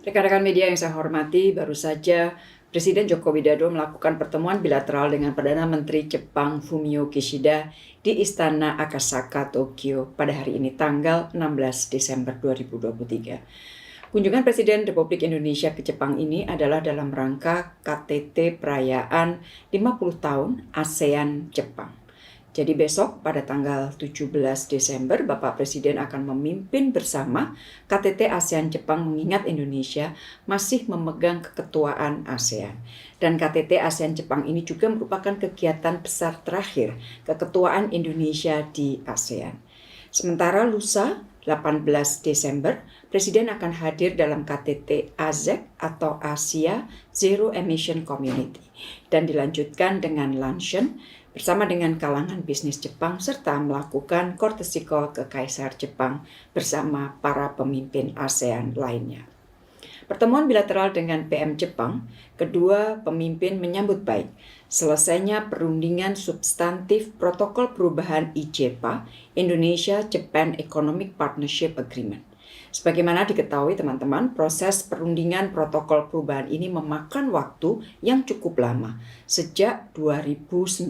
Rekan-rekan media yang saya hormati, baru saja Presiden Joko Widodo melakukan pertemuan bilateral dengan Perdana Menteri Jepang Fumio Kishida di Istana Akasaka, Tokyo pada hari ini tanggal 16 Desember 2023. Kunjungan Presiden Republik Indonesia ke Jepang ini adalah dalam rangka KTT perayaan 50 tahun ASEAN Jepang. Jadi besok pada tanggal 17 Desember Bapak Presiden akan memimpin bersama KTT ASEAN Jepang mengingat Indonesia masih memegang keketuaan ASEAN. Dan KTT ASEAN Jepang ini juga merupakan kegiatan besar terakhir keketuaan Indonesia di ASEAN. Sementara lusa 18 Desember, Presiden akan hadir dalam KTT AZEC atau Asia Zero Emission Community dan dilanjutkan dengan luncheon bersama dengan kalangan bisnis Jepang serta melakukan courtesy call ke Kaisar Jepang bersama para pemimpin ASEAN lainnya. Pertemuan bilateral dengan PM Jepang, kedua pemimpin menyambut baik selesainya perundingan substantif protokol perubahan IJPA, Indonesia-Japan Economic Partnership Agreement. Sebagaimana diketahui teman-teman, proses perundingan protokol perubahan ini memakan waktu yang cukup lama, sejak 2019.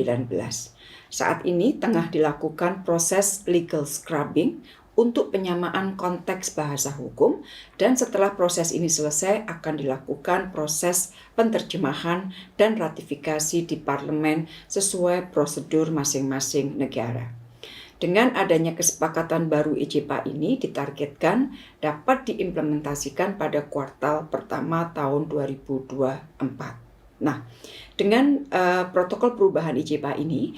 Saat ini tengah dilakukan proses legal scrubbing untuk penyamaan konteks bahasa hukum, dan setelah proses ini selesai akan dilakukan proses penerjemahan dan ratifikasi di parlemen sesuai prosedur masing-masing negara. Dengan adanya kesepakatan baru IJPA ini ditargetkan dapat diimplementasikan pada kuartal pertama tahun 2024. Nah, dengan protokol perubahan IJPA ini,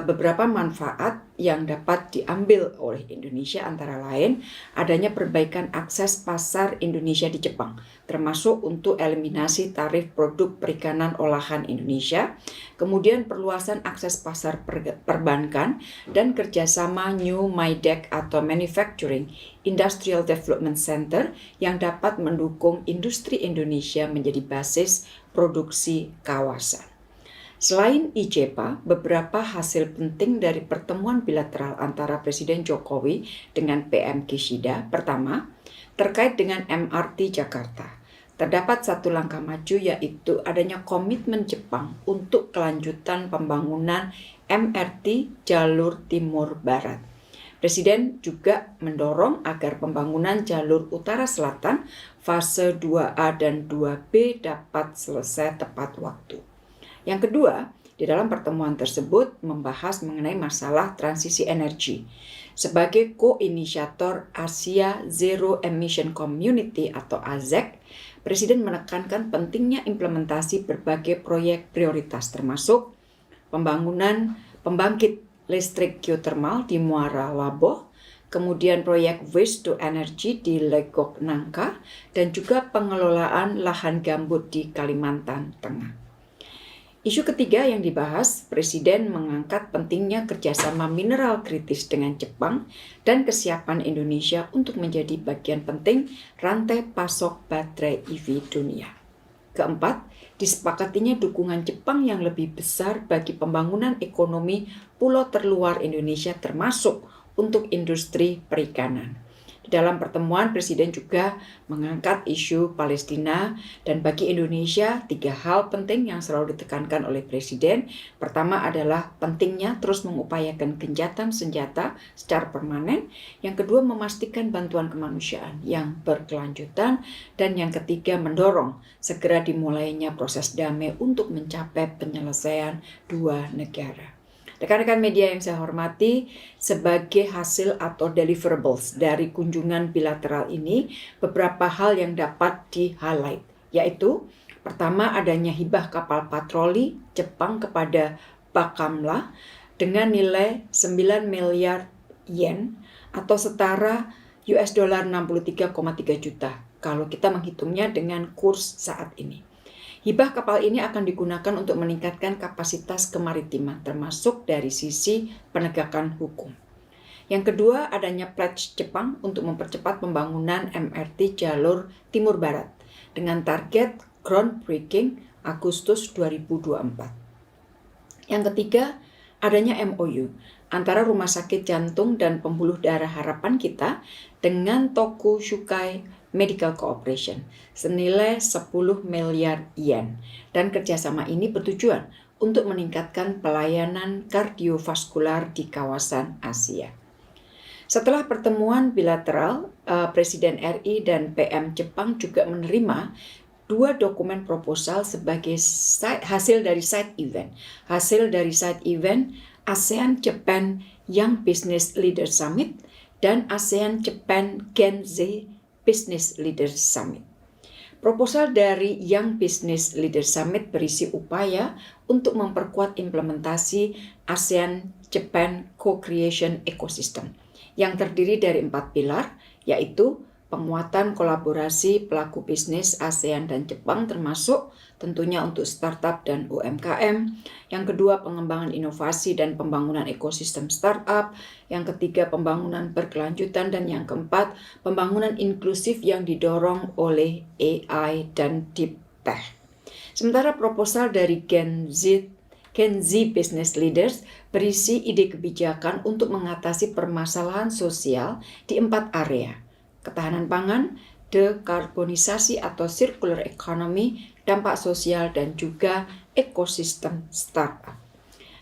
beberapa manfaat yang dapat diambil oleh Indonesia antara lain adanya perbaikan akses pasar Indonesia di Jepang, termasuk untuk eliminasi tarif produk perikanan olahan Indonesia, kemudian perluasan akses pasar perbankan, dan kerjasama New MIDEC atau Manufacturing Industrial Development Center yang dapat mendukung industri Indonesia menjadi basis produksi kawasan. Selain IJPA, beberapa hasil penting dari pertemuan bilateral antara Presiden Jokowi dengan PM Kishida. Pertama, terkait dengan MRT Jakarta. Terdapat satu langkah maju, yaitu adanya komitmen Jepang untuk kelanjutan pembangunan MRT jalur Timur Barat. Presiden juga mendorong agar pembangunan jalur Utara Selatan fase 2A dan 2B dapat selesai tepat waktu. Yang kedua, di dalam pertemuan tersebut membahas mengenai masalah transisi energi. Sebagai ko-inisiator Asia Zero Emission Community atau AZEC, Presiden menekankan pentingnya implementasi berbagai proyek prioritas termasuk pembangunan pembangkit listrik geothermal di Muara Laboh, kemudian proyek waste to energy di Legok Nangka, dan juga pengelolaan lahan gambut di Kalimantan Tengah. Isu ketiga yang dibahas, Presiden mengangkat pentingnya kerjasama mineral kritis dengan Jepang dan kesiapan Indonesia untuk menjadi bagian penting rantai pasok baterai EV dunia. Keempat, disepakatinya dukungan Jepang yang lebih besar bagi pembangunan ekonomi pulau terluar Indonesia termasuk untuk industri perikanan. Dalam pertemuan, Presiden juga mengangkat isu Palestina, dan bagi Indonesia, tiga hal penting yang selalu ditekankan oleh Presiden. Pertama adalah pentingnya terus mengupayakan gencatan senjata secara permanen. Yang kedua, memastikan bantuan kemanusiaan yang berkelanjutan. Dan yang ketiga, mendorong segera dimulainya proses damai untuk mencapai penyelesaian dua negara. Rekan-rekan media yang saya hormati, sebagai hasil atau deliverables dari kunjungan bilateral ini, beberapa hal yang dapat di-highlight, yaitu pertama adanya hibah kapal patroli Jepang kepada Bakamla dengan nilai 9 miliar yen atau setara US dollar 63,3 juta kalau kita menghitungnya dengan kurs saat ini. Hibah kapal ini akan digunakan untuk meningkatkan kapasitas kemaritiman, termasuk dari sisi penegakan hukum. Yang kedua, adanya pledge Jepang untuk mempercepat pembangunan MRT jalur Timur Barat dengan target groundbreaking Agustus 2024. Yang ketiga, adanya MOU antara Rumah Sakit Jantung dan Pembuluh Darah Harapan Kita dengan Tokushukai Medical Cooperation senilai 10 miliar yen, dan kerjasama ini bertujuan untuk meningkatkan pelayanan kardiovaskular di kawasan Asia. Setelah pertemuan bilateral, Presiden RI dan PM Jepang juga menerima 2 dokumen proposal sebagai hasil dari side event. Hasil dari side event ASEAN-Japan Young Business Leaders Summit dan ASEAN-Japan Gen Z Business Leaders Summit. Proposal dari Young Business Leaders Summit berisi upaya untuk memperkuat implementasi ASEAN-Japan Co-Creation Ecosystem yang terdiri dari 4 pilar, yaitu penguatan kolaborasi pelaku bisnis ASEAN dan Jepang, termasuk tentunya untuk startup dan UMKM. Yang kedua, pengembangan inovasi dan pembangunan ekosistem startup. Yang ketiga, pembangunan berkelanjutan. Dan yang keempat, pembangunan inklusif yang didorong oleh AI dan Deep Tech. Sementara proposal dari Gen Z Business Leaders berisi ide kebijakan untuk mengatasi permasalahan sosial di 4 area: ketahanan pangan, dekarbonisasi atau circular economy, dampak sosial, dan juga ekosistem startup.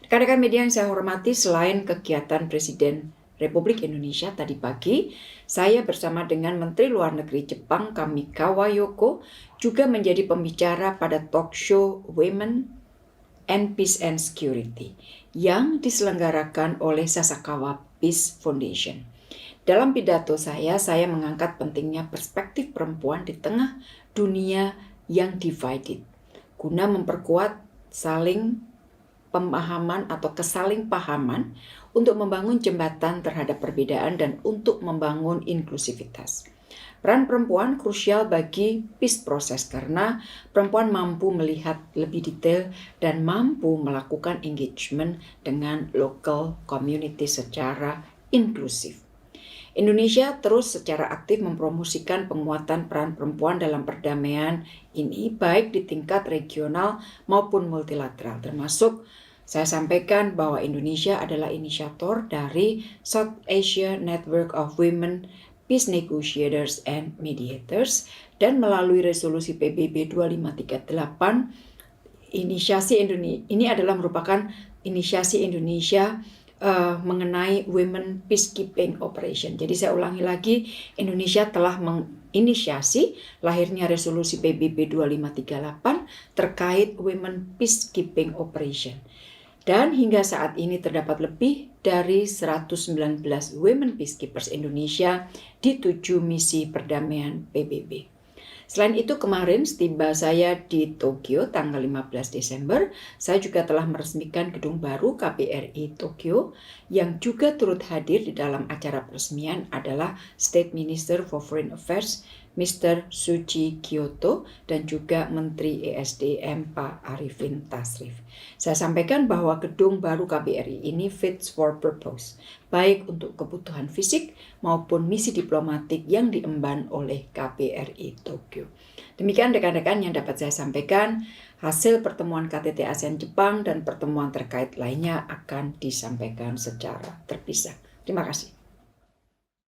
Rekan-rekan media yang saya hormati, selain kegiatan Presiden Republik Indonesia tadi pagi, saya bersama dengan Menteri Luar Negeri Jepang Kamikawa Yoko juga menjadi pembicara pada talk show Women and Peace and Security yang diselenggarakan oleh Sasakawa Peace Foundation. Dalam pidato saya mengangkat pentingnya perspektif perempuan di tengah dunia yang divided, guna memperkuat saling pemahaman atau kesaling pahaman untuk membangun jembatan terhadap perbedaan dan untuk membangun inklusivitas. Peran perempuan krusial bagi peace process karena perempuan mampu melihat lebih detail dan mampu melakukan engagement dengan local community secara inklusif. Indonesia terus secara aktif mempromosikan penguatan peran perempuan dalam perdamaian ini, baik di tingkat regional maupun multilateral, termasuk saya sampaikan bahwa Indonesia adalah inisiator dari South Asia Network of Women Peace Negotiators and Mediators, dan melalui resolusi PBB 2538 ini adalah merupakan inisiasi Indonesia mengenai Women Peacekeeping Operation. Jadi saya ulangi lagi, Indonesia telah menginisiasi lahirnya resolusi PBB 2538 terkait Women Peacekeeping Operation. Dan hingga saat ini terdapat lebih dari 119 Women Peacekeepers Indonesia di 7 misi perdamaian PBB. Selain itu, kemarin setiba saya di Tokyo tanggal 15 Desember, saya juga telah meresmikan gedung baru KBRI Tokyo. Yang juga turut hadir di dalam acara peresmian adalah State Minister for Foreign Affairs Mr. Suji Kyoto dan juga Menteri ESDM Pak Arifin Tasrif. Saya sampaikan bahwa gedung baru KBRI ini fits for purpose, baik untuk kebutuhan fisik maupun misi diplomatik yang diemban oleh KBRI Tokyo. Demikian rekan-rekan yang dapat saya sampaikan. Hasil pertemuan KTT ASEAN Jepang dan pertemuan terkait lainnya akan disampaikan secara terpisah. Terima kasih.